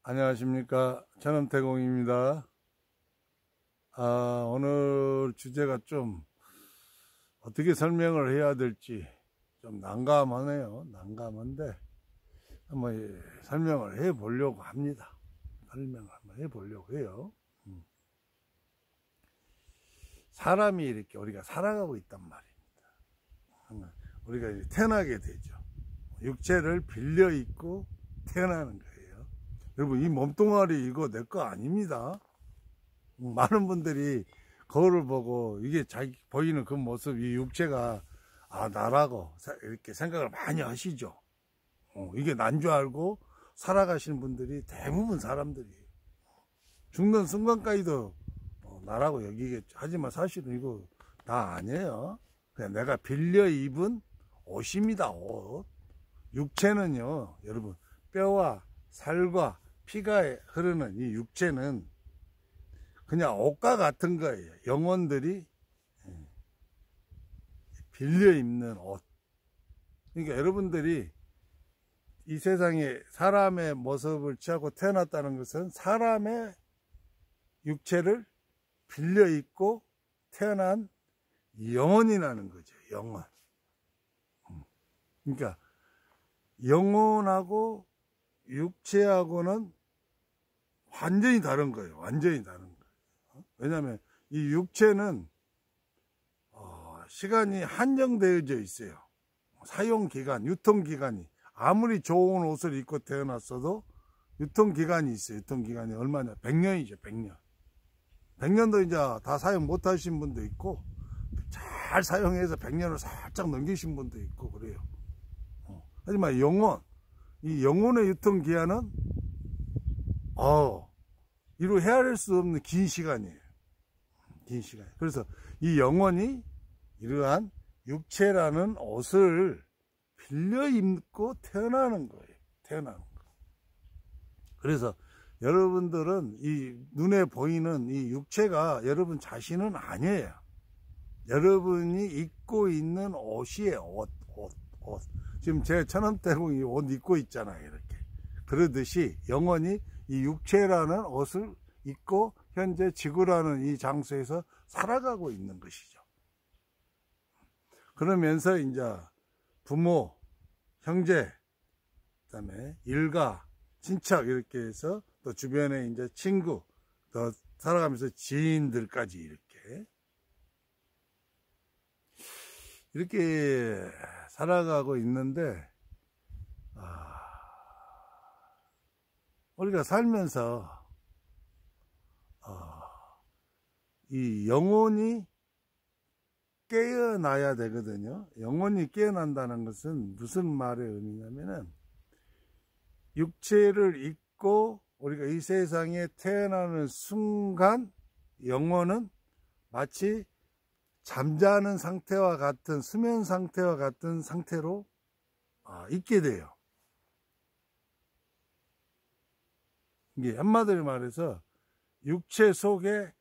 안녕하십니까. 천암태공입니다. 오늘 주제가 좀 어떻게 설명을 해야 될지 좀 난감하네요. 난감한데 한번 설명을 해 보려고 합니다. 설명을 한번 해 보려고 해요. 사람이 이렇게 우리가 살아가고 있단 말입니다. 우리가 이제 태어나게 되죠. 육체를 빌려 입고 태어나는 거예요. 여러분, 이 몸뚱아리 이거 내 거 아닙니다. 많은 분들이 거울을 보고 이게 자기 보이는 그 모습, 이 육체가 나라고 이렇게 생각을 많이 하시죠. 이게 난 줄 알고 살아가시는 분들이 대부분 사람들이에요. 죽는 순간까지도 나라고 여기겠죠. 하지만 사실은 이거 다 아니에요. 그냥 내가 빌려 입은 옷입니다. 옷. 육체는요, 여러분, 뼈와 살과 피가 흐르는 이 육체는 그냥 옷과 같은 거예요. 영혼들이 빌려 입는 옷. 그러니까 여러분들이 이 세상에 사람의 모습을 취하고 태어났다는 것은 사람의 육체를 빌려 입고 태어난 영혼이라는 거죠. 영혼. 그러니까 영혼하고 육체하고는 완전히 다른 거예요. 완전히 다른 거예요. 왜냐하면 이 육체는 시간이 한정되어져 있어요. 사용기간, 유통기간이. 아무리 좋은 옷을 입고 태어났어도 유통기간이 있어요. 유통기간이 얼마냐? 100년이죠. 100년. 100년도 이제 다 사용 못 하신 분도 있고, 잘 사용해서 100년을 살짝 넘기신 분도 있고 그래요. 하지만 영혼, 이 영혼의 유통기한은 이루 헤아릴 수 없는 긴 시간이에요. 긴 시간. 그래서 이 영혼이 이러한 육체라는 옷을 빌려 입고 태어나는 거예요. 태어나는 거. 그래서 여러분들은 이 눈에 보이는 이 육체가 여러분 자신은 아니에요. 여러분이 입고 있는 옷이에요. 옷. 지금 제 천암태공이 옷 입고 있잖아요. 이렇게. 그러듯이 영혼이 이 육체라는 옷을 입고 현재 지구라는 이 장소에서 살아가고 있는 것이죠. 그러면서 이제 부모, 형제, 그다음에 일가, 친척 이렇게 해서 또 주변에 이제 친구, 또 살아가면서 지인들까지 이렇게 살아가고 있는데 우리가 살면서 이 영혼이 깨어나야 되거든요. 영혼이 깨어난다는 것은 무슨 말의 의미냐면은 육체를 입고 우리가 이 세상에 태어나는 순간 영혼은 마치 잠자는 상태와 같은 수면 상태와 같은 상태로 있게 돼요. 이게 한마디로 말해서 육체 속에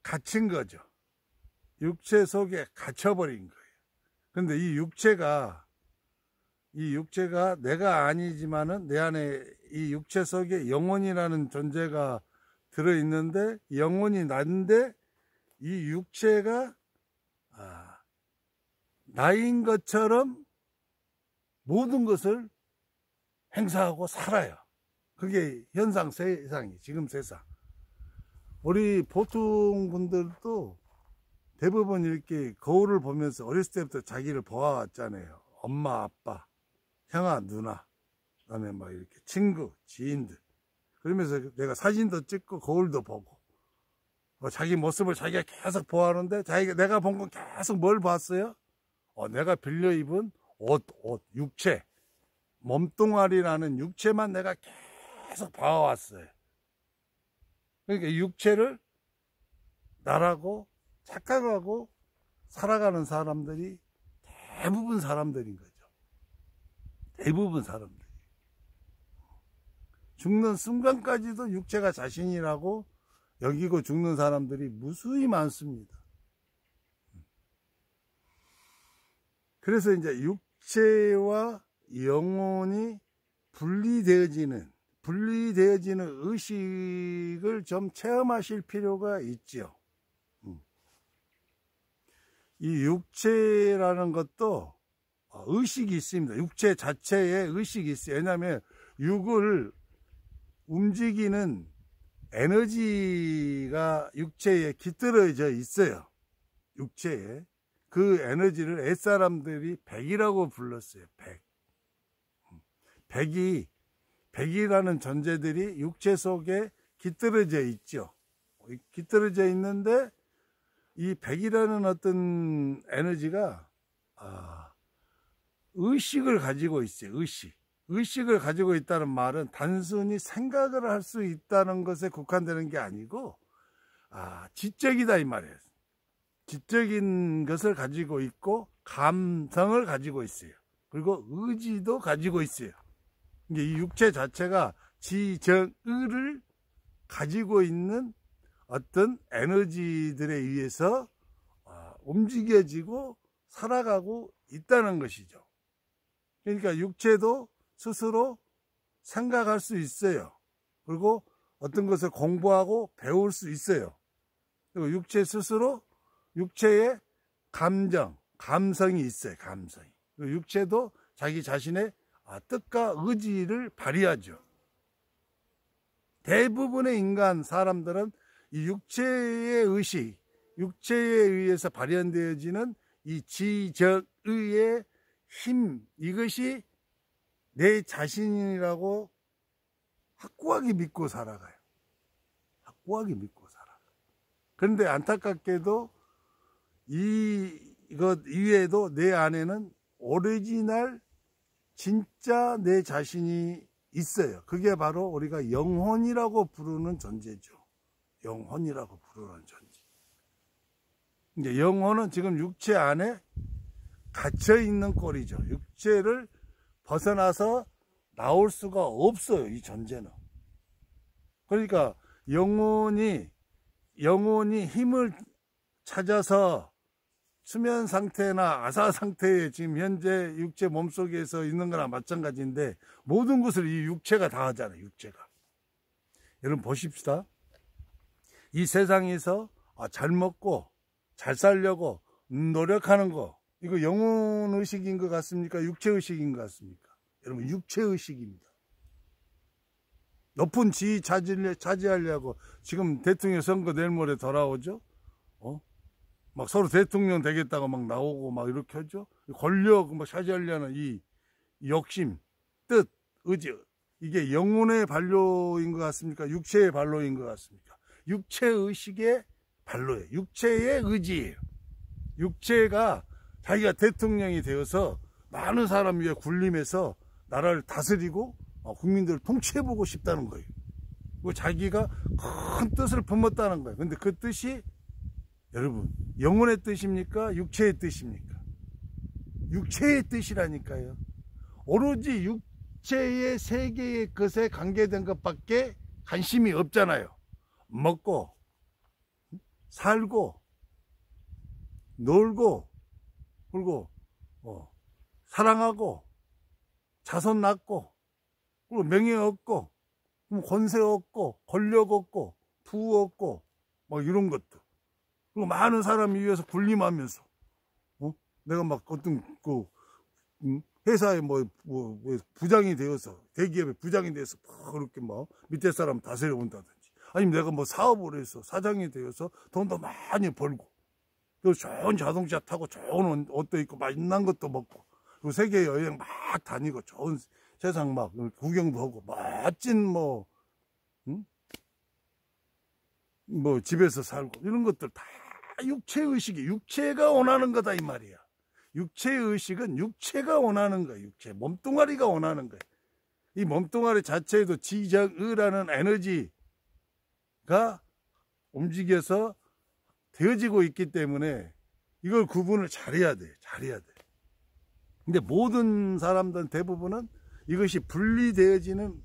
갇힌 거죠. 육체 속에 갇혀버린 거예요. 근데 이 육체가 내가 아니지만은 내 안에 이 육체 속에 영혼이라는 존재가 들어있는데 영혼이 난데 이 육체가 나인 것처럼 모든 것을 행사하고 살아요. 그게 현상 세상이 지금 세상. 우리 보통 분들도 대부분 이렇게 거울을 보면서 어렸을 때부터 자기를 보아왔잖아요. 엄마, 아빠, 형아, 누나, 그다음에 막 이렇게 친구, 지인들. 그러면서 내가 사진도 찍고 거울도 보고 자기 모습을 자기가 계속 보아하는데 내가 본 건 계속 뭘 봤어요? 내가 빌려 입은 옷, 육체, 몸뚱아리라는 육체만 내가 계속 봐왔어요. 그러니까 육체를 나라고 착각하고 살아가는 사람들이 대부분 사람들인 거죠. 대부분 사람들이. 죽는 순간까지도 육체가 자신이라고 여기고 죽는 사람들이 무수히 많습니다. 그래서 이제 육체와 영혼이 분리되어지는 분리되어지는 의식을 좀 체험하실 필요가 있지요. 이 육체라는 것도 의식이 있습니다. 육체 자체에 의식이 있어요. 왜냐하면 육을 움직이는 에너지가 육체에 깃들어져 있어요. 육체에. 그 에너지를 옛사람들이 백이라고 불렀어요. 백이라는 존재들이 육체 속에 깃들어져 있죠. 깃들어져 있는데 이 백이라는 어떤 에너지가 의식을 가지고 있어요. 의식을 가지고 있다는 말은 단순히 생각을 할 수 있다는 것에 국한되는 게 아니고 지적이다 이 말이에요. 지적인 것을 가지고 있고 감성을 가지고 있어요. 그리고 의지도 가지고 있어요. 이 육체 자체가 지정의를 가지고 있는 어떤 에너지들에 의해서 움직여지고 살아가고 있다는 것이죠. 그러니까 육체도 스스로 생각할 수 있어요. 그리고 어떤 것을 공부하고 배울 수 있어요. 그리고 육체 스스로 육체의 감성이 있어요. 감성이. 그리고 육체도 자기 자신의 뜻과 의지를 발휘하죠. 대부분의 사람들은 이 육체의 의식, 육체에 의해서 발현되어지는 이 지적의의 힘, 이것이 내 자신이라고 확고하게 믿고 살아가요. 확고하게 믿고 살아가요. 그런데 안타깝게도 이것 이외에도 내 안에는 오리지널 진짜 내 자신이 있어요. 그게 바로 우리가 영혼이라고 부르는 존재죠. 영혼이라고 부르는 존재. 이제 영혼은 지금 육체 안에 갇혀 있는 꼴이죠. 육체를 벗어나서 나올 수가 없어요. 이 존재는. 그러니까 영혼이 힘을 찾아서 수면 상태나 아사 상태에 지금 현재 육체 몸속에서 있는 거나 마찬가지인데 모든 것을 이 육체가 다 하잖아요. 육체가. 여러분 보십시다. 이 세상에서 잘 먹고 잘 살려고 노력하는 거, 이거 영혼의식인 것 같습니까? 육체의식인 것 같습니까? 여러분 육체의식입니다. 높은 지위 차지하려고 지금 대통령 선거 내일 모레 돌아오죠? 막 서로 대통령 되겠다고 막 나오고 막 이렇게 하죠? 권력 막 차지하려는 이 욕심, 뜻, 의지, 이게 영혼의 반로인 것 같습니까? 육체의 반로인 것 같습니까? 육체의식의 반로예요. 육체의 의지예요. 육체가 자기가 대통령이 되어서 많은 사람 위에 군림해서 나라를 다스리고 국민들을 통치해보고 싶다는 거예요. 그리고 자기가 큰 뜻을 품었다는 거예요. 근데 그 뜻이 여러분 영혼의 뜻입니까? 육체의 뜻입니까? 육체의 뜻이라니까요. 오로지 육체의 세계의 것에 관계된 것밖에 관심이 없잖아요. 먹고 살고 놀고 그리고 사랑하고 자손 낳고 그리고 명예 얻고 권세 얻고 권력 얻고 부우 얻고 뭐 이런 것도, 그리고 많은 사람이 위해서 군림하면서 내가 막 어떤 그 회사에 뭐 부장이 되어서 대기업의 부장이 돼서 그렇게 막 밑에 사람 다스려 본다든지, 아니면 내가 뭐 사업을 해서 사장이 되어서 돈도 많이 벌고 또 좋은 자동차 타고 좋은 옷도 입고 맛있는 것도 먹고 그리고 세계 여행 막 다니고 좋은 세상 막 구경도 하고 멋진 뭐 집에서 살고 이런 것들 다 육체의식이, 육체가 원하는 거다 이 말이야. 육체의식은 육체가 원하는 거야. 육체 몸뚱아리가 원하는 거야. 이 몸뚱아리 자체에도 지정의라는 에너지가 움직여서 되어지고 있기 때문에 이걸 구분을 잘해야 돼. 잘해야 돼. 근데 모든 사람들은 대부분은 이것이 분리되어지는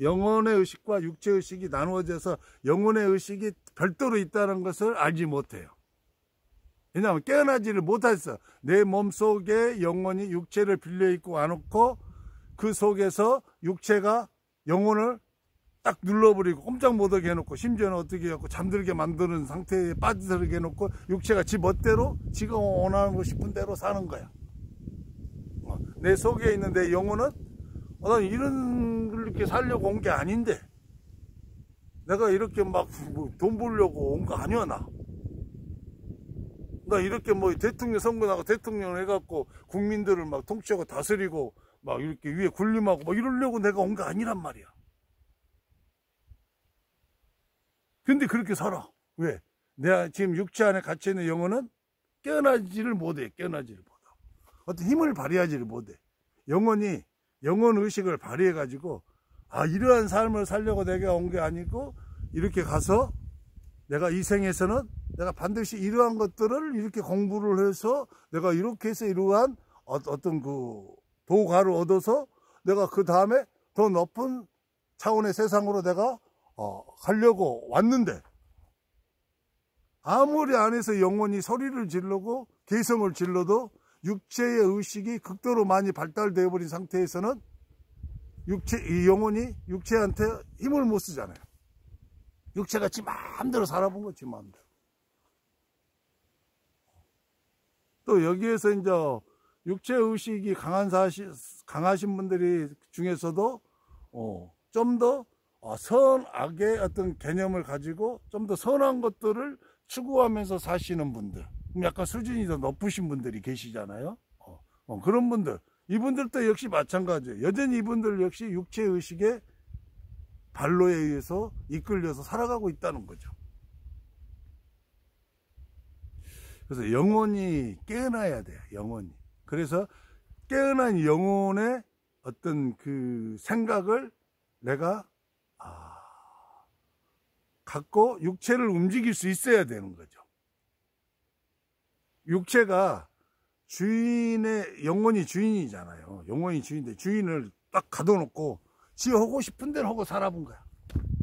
영혼의 의식과 육체의 의식이 나누어져서 영혼의 의식이 별도로 있다는 것을 알지 못해요. 왜냐하면 깨어나지를 못했어. 내 몸속에 영혼이 육체를 빌려입고 와놓고 그 속에서 육체가 영혼을 딱 눌러버리고 꼼짝 못하게 해놓고, 심지어는 어떻게 해갖고 잠들게 만드는 상태에 빠지게 해놓고 육체가 지 멋대로 지가 원하고 싶은 대로 사는 거야. 내 속에 있는 내 영혼은 난 이런 이렇게 살려고 온 게 아닌데, 내가 이렇게 막 돈 벌려고 온 거 아니야. 나 이렇게 뭐 대통령 선거 나고 대통령 해갖고 국민들을 막 통치하고 다스리고 막 이렇게 위에 군림하고 막 이러려고 내가 온 거 아니란 말이야. 근데 그렇게 살아. 왜? 내가 지금 육체 안에 갇혀 있는 영혼은 깨어나지를 못해. 깨어나지를 못해. 어떤 힘을 발휘하지를 못해. 영혼이 영혼 의식을 발휘해 가지고, 아, 이러한 삶을 살려고 내가 온 게 아니고, 이렇게 가서 내가 이 생에서는 내가 반드시 이러한 것들을 이렇게 공부를 해서 내가 이렇게 해서 이러한 어떤 그 도가를 얻어서 내가 그 다음에 더 높은 차원의 세상으로 내가 가려고 왔는데, 아무리 안에서 영혼이 소리를 지르고 개성을 질러도 육체의 의식이 극도로 많이 발달되어 버린 상태에서는 이 영혼이 육체한테 힘을 못 쓰잖아요. 육체가 지 마음대로 살아본 거지, 마음대로. 또 여기에서 이제 육체 의식이 강하신 분들이 중에서도 좀 더 선악의 어떤 개념을 가지고 좀 더 선한 것들을 추구하면서 사시는 분들, 약간 수준이 더 높으신 분들이 계시잖아요. 그런 분들, 이분들도 역시 마찬가지예요. 여전히 이분들 역시 육체 의식의 발로에 의해서 이끌려서 살아가고 있다는 거죠. 그래서 영혼이 깨어나야 돼요. 영혼이. 그래서 깨어난 영혼의 어떤 그 생각을 내가 갖고 육체를 움직일 수 있어야 되는 거죠. 육체가 영혼이 주인이잖아요. 영혼이 주인인데 주인을 딱 가둬놓고 지 하고 싶은 대로 하고 살아본 거야.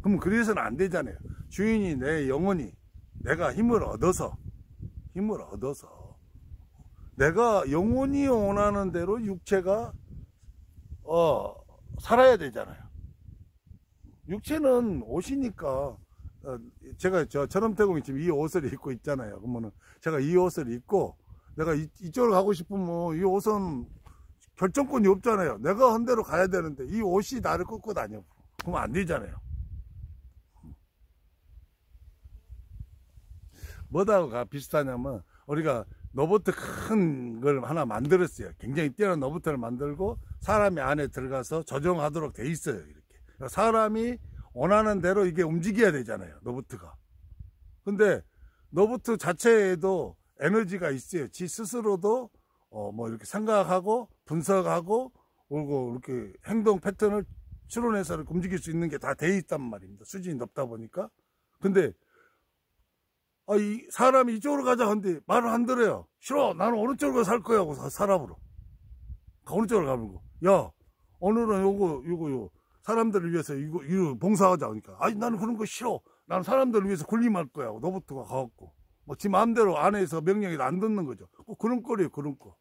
그러면 그래서는 안 되잖아요. 주인이 내 영혼이, 내가 힘을 얻어서 내가 영혼이 원하는 대로 육체가 살아야 되잖아요. 육체는 옷이니까, 제가 저렴태공이 지금 이 옷을 입고 있잖아요. 그러면은 제가 이 옷을 입고 내가 이쪽으로 가고 싶으면 이 옷은 결정권이 없잖아요. 내가 한 대로 가야 되는데 이 옷이 나를 끌고 다녀. 그러면 안 되잖아요. 뭐다가 비슷하냐면, 우리가 로봇 큰 걸 하나 만들었어요. 굉장히 뛰어난 로봇을 만들고 사람이 안에 들어가서 조정하도록 돼 있어요. 이렇게 사람이 원하는 대로 이게 움직여야 되잖아요, 로봇가. 근데 로봇 자체에도 에너지가 있어요. 지 스스로도 뭐 이렇게 생각하고 분석하고 그리고 이렇게 행동 패턴을 추론해서 이렇게 움직일 수 있는 게 다 돼 있단 말입니다. 수준이 높다 보니까. 근데 이 사람이 이쪽으로 가자 하는데 말을 안 들어요. 싫어, 나는 오른쪽으로 살 거야 하고 사람으로 오른쪽으로 가는 거. 야, 오늘은 요거 사람들을 위해서 이거 봉사하자 하니까, 아니 나는 그런 거 싫어, 나는 사람들을 위해서 군림할 거야 하고 로봇가 가갖고 뭐 지 마음대로 안에서 명령이 안 듣는 거죠. 그런 거래요, 그런 거.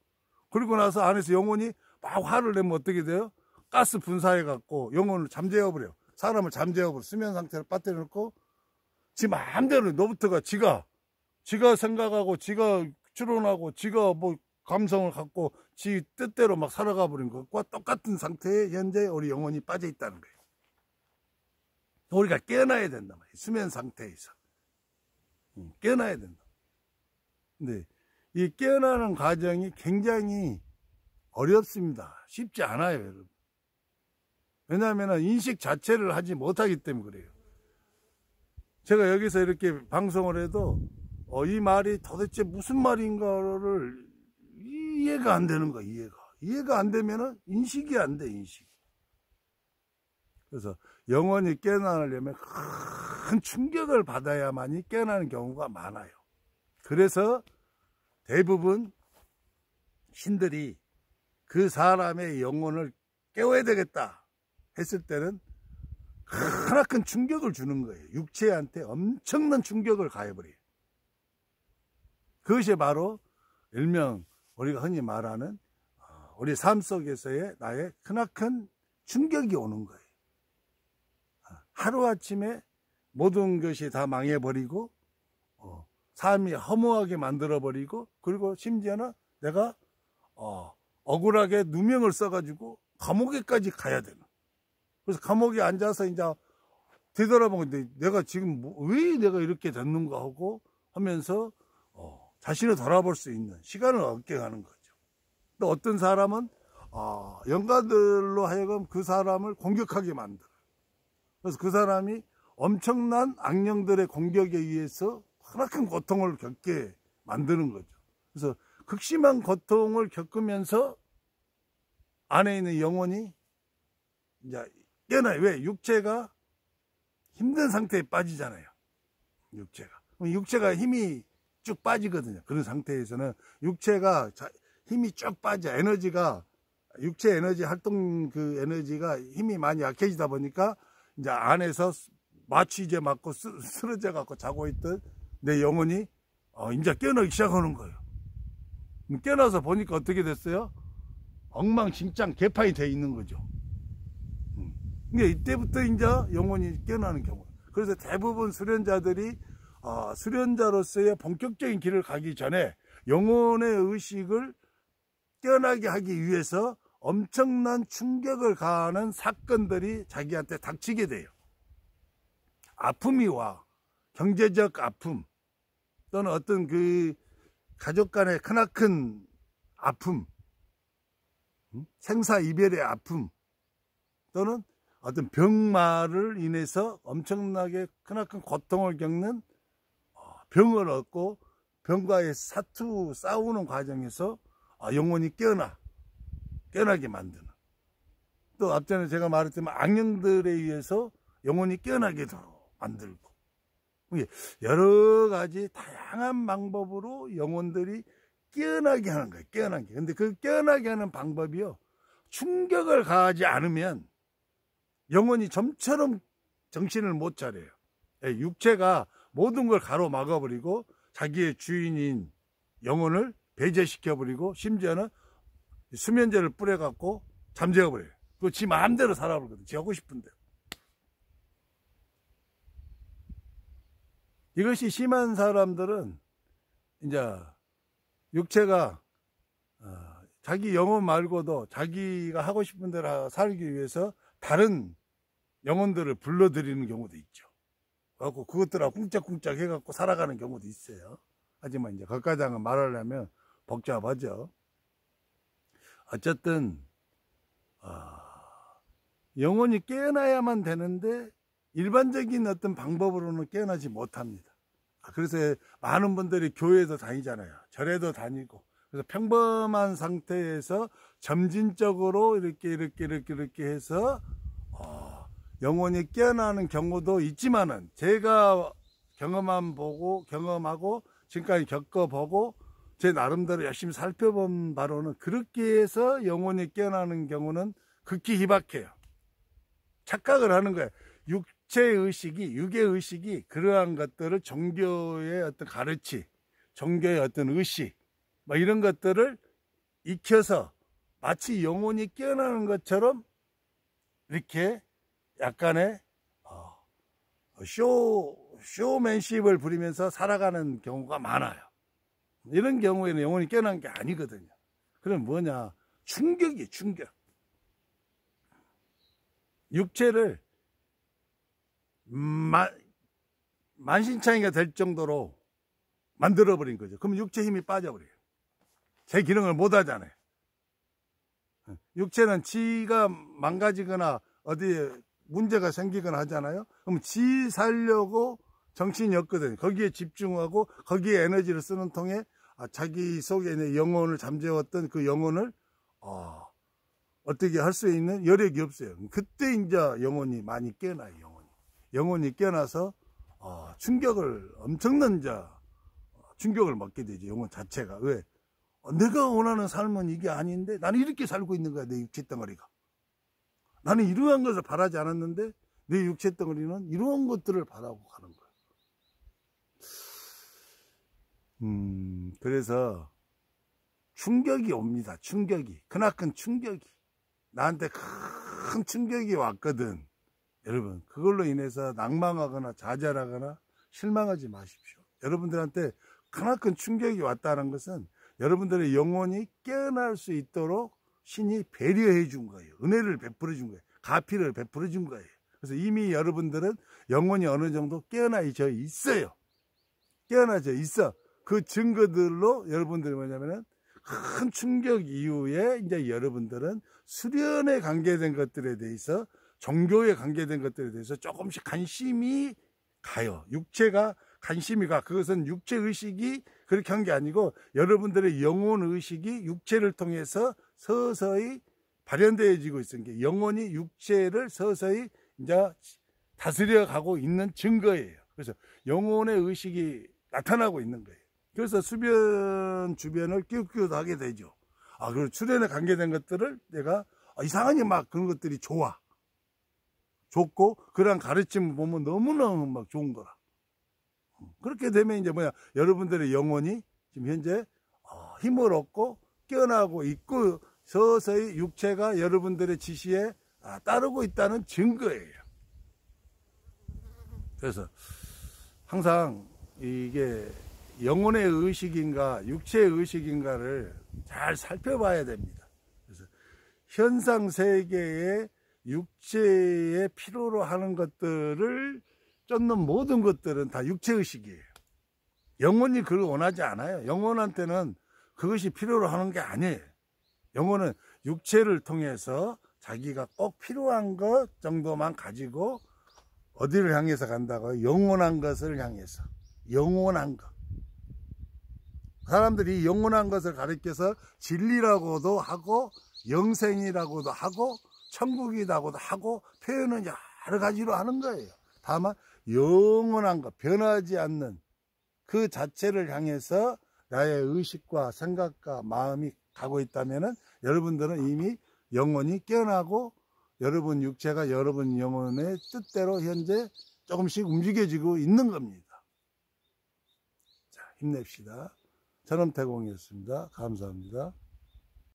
그리고 나서 안에서 영혼이 막 화를 내면 어떻게 돼요? 가스 분사해갖고 영혼을 잠재워버려요. 사람을 잠재워버려. 수면 상태로 빠뜨려놓고 지 마음대로 로봇가 지가 생각하고 지가 추론하고 지가 뭐 감성을 갖고 지 뜻대로 막 살아가 버린 것과 똑같은 상태에 현재 우리 영혼이 빠져 있다는 거예요. 우리가 깨어나야 된단 말이에요. 수면 상태에서 깨어나야 된다. 근데 이 깨어나는 과정이 굉장히 어렵습니다. 쉽지 않아요, 여러분. 왜냐하면 인식 자체를 하지 못하기 때문에 그래요. 제가 여기서 이렇게 방송을 해도 이 말이 도대체 무슨 말인가를 이해가 안 되는 거야. 이해가 안 되면은 인식이 안 돼, 인식. 그래서 영원히 깨어나려면 큰 충격을 받아야만이 깨어나는 경우가 많아요. 그래서 대부분 신들이 그 사람의 영혼을 깨워야 되겠다 했을 때는 크나큰 충격을 주는 거예요. 육체한테 엄청난 충격을 가해버려요. 그것이 바로 일명 우리가 흔히 말하는 우리 삶 속에서의 나의 크나큰 충격이 오는 거예요. 하루아침에 모든 것이 다 망해버리고 삶이 허무하게 만들어버리고, 그리고 심지어는 내가 억울하게 누명을 써가지고 감옥에까지 가야 되는. 그래서 감옥에 앉아서 이제 되돌아보는데 내가 지금 왜 내가 이렇게 됐는가 하고 하면서 자신을 돌아볼 수 있는 시간을 얻게 하는 거죠. 또 어떤 사람은 영가들로 하여금 그 사람을 공격하게 만들어요. 그래서 그 사람이 엄청난 악령들의 공격에 의해서 크나큰 고통을 겪게 만드는 거죠. 그래서 극심한 고통을 겪으면서 안에 있는 영혼이 이제 깨어나요. 왜? 육체가 힘든 상태에 빠지잖아요. 육체가 힘이 쭉 빠지거든요. 그런 상태에서는 육체가 힘이 쭉 빠져. 에너지가, 육체 에너지 활동 그 에너지가 힘이 많이 약해지다 보니까 이제 안에서 마취 이제 맞고 쓰러져 갖고 자고 있던 내 영혼이 이제 깨어나기 시작하는 거예요. 깨어나서 보니까 어떻게 됐어요? 엉망진창 개판이 돼 있는 거죠. 그러니까 이때부터 이제 영혼이 깨어나는 경우. 그래서 대부분 수련자들이 수련자로서의 본격적인 길을 가기 전에 영혼의 의식을 깨어나게 하기 위해서 엄청난 충격을 가하는 사건들이 자기한테 닥치게 돼요. 아픔이 와. 경제적 아픔, 또는 어떤 그 가족 간의 크나큰 아픔, 생사 이별의 아픔, 또는 어떤 병마를 인해서 엄청나게 크나큰 고통을 겪는, 병을 얻고 병과의 싸우는 과정에서 영혼이 깨어나게 만드는. 또 앞전에 제가 말했지만 악령들에 의해서 영혼이 깨어나게도 만들고, 여러 가지 다양한 방법으로 영혼들이 깨어나게 하는 거예요. 깨어나게. 근데 그 깨어나게 하는 방법이요, 충격을 가하지 않으면 영혼이 좀처럼 정신을 못 차려요. 육체가 모든 걸 가로막아버리고 자기의 주인인 영혼을 배제시켜버리고, 심지어는 수면제를 뿌려갖고 잠재워버려요. 그거 지 마음대로 살아버리거든. 지 하고 싶은 대로. 이것이 심한 사람들은 이제 육체가 자기 영혼 말고도 자기가 하고 싶은 대로 살기 위해서 다른 영혼들을 불러들이는 경우도 있죠. 그래갖고 그것들하고 쿵짝쿵짝 해갖고 살아가는 경우도 있어요. 하지만 이제 거기까지 말하려면 복잡하죠. 어쨌든 영혼이 깨어나야만 되는데 일반적인 어떤 방법으로는 깨어나지 못합니다. 그래서 많은 분들이 교회도 다니잖아요. 절에도 다니고. 그래서 평범한 상태에서 점진적으로 이렇게 해서 영혼이 깨어나는 경우도 있지만은, 제가 경험하고 지금까지 겪어보고 제 나름대로 열심히 살펴본 바로는 그렇게 해서 영혼이 깨어나는 경우는 극히 희박해요. 착각을 하는 거예요. 육의식이 그러한 것들을 종교의 어떤 가르치, 종교의 어떤 의식, 뭐 이런 것들을 익혀서 마치 영혼이 깨어나는 것처럼 이렇게 약간의 쇼맨십을 부리면서 살아가는 경우가 많아요. 이런 경우에는 영혼이 깨어난 게 아니거든요. 그럼 뭐냐? 충격이에요, 충격. 육체를 만신창이가 될 정도로 만들어버린 거죠. 그럼 육체 힘이 빠져버려요. 제 기능을 못 하잖아요. 육체는 지가 망가지거나 어디에 문제가 생기거나 하잖아요. 그럼 지 살려고 정신이 없거든요. 거기에 집중하고 거기에 에너지를 쓰는 통에 자기 속에 있는 영혼을 잠재웠던 그 영혼을 어떻게 할 수 있는 여력이 없어요. 그때 이제 영혼이 많이 깨어나요. 영혼이 깨어나서 엄청난 충격을 먹게 되죠. 영혼 자체가. 왜? 내가 원하는 삶은 이게 아닌데 나는 이렇게 살고 있는 거야. 내 육체 덩어리가. 나는 이러한 것을 바라지 않았는데 내 육체 덩어리는 이러한 것들을 바라고 가는 거야. 그래서 충격이 옵니다. 충격이. 크나큰 충격이. 나한테 큰 충격이 왔거든. 여러분, 그걸로 인해서 낭망하거나 좌절하거나 실망하지 마십시오. 여러분들한테 크나큰 충격이 왔다는 것은 여러분들의 영혼이 깨어날 수 있도록 신이 배려해 준 거예요. 은혜를 베풀어 준 거예요. 가피를 베풀어 준 거예요. 그래서 이미 여러분들은 영혼이 어느 정도 깨어나져 있어요. 깨어나져 있어. 그 증거들로 여러분들이 뭐냐면은 큰 충격 이후에 이제 여러분들은 수련에 관계된 것들에 대해서, 종교에 관계된 것들에 대해서 조금씩 관심이 가요. 육체가 관심이 가. 그것은 육체 의식이 그렇게 한 게 아니고 여러분들의 영혼 의식이 육체를 통해서 서서히 발현되어지고 있는 게, 영혼이 육체를 서서히 이제 다스려 가고 있는 증거예요. 그래서 영혼의 의식이 나타나고 있는 거예요. 그래서 수변 주변을 끼웃끼웃하게 되죠. 그리고 출연에 관계된 것들을 내가 이상하게 막 그런 것들이 좋고, 그런 가르침을 보면 너무너무 막 좋은 거라. 그렇게 되면 이제 여러분들의 영혼이 지금 현재 힘을 얻고 깨어나고 있고, 서서히 육체가 여러분들의 지시에 따르고 있다는 증거예요. 그래서 항상 이게 영혼의 의식인가 육체의 의식인가를 잘 살펴봐야 됩니다. 그래서 현상 세계의 육체의 필요로 하는 것들을 쫓는 모든 것들은 다 육체의식이에요. 영혼이 그걸 원하지 않아요. 영혼한테는 그것이 필요로 하는 게 아니에요. 영혼은 육체를 통해서 자기가 꼭 필요한 것 정도만 가지고 어디를 향해서 간다고요? 영원한 것을 향해서. 영원한 것. 사람들이 영원한 것을 가리켜서 진리라고도 하고 영생이라고도 하고 천국이라고도 하고 표현은 여러 가지로 하는 거예요. 다만 영원한 것, 변하지 않는 그 자체를 향해서 나의 의식과 생각과 마음이 가고 있다면은 여러분들은 이미 영혼이 깨어나고 여러분 육체가 여러분 영혼의 뜻대로 현재 조금씩 움직여지고 있는 겁니다. 자, 힘냅시다. 전엄태공이었습니다. 감사합니다.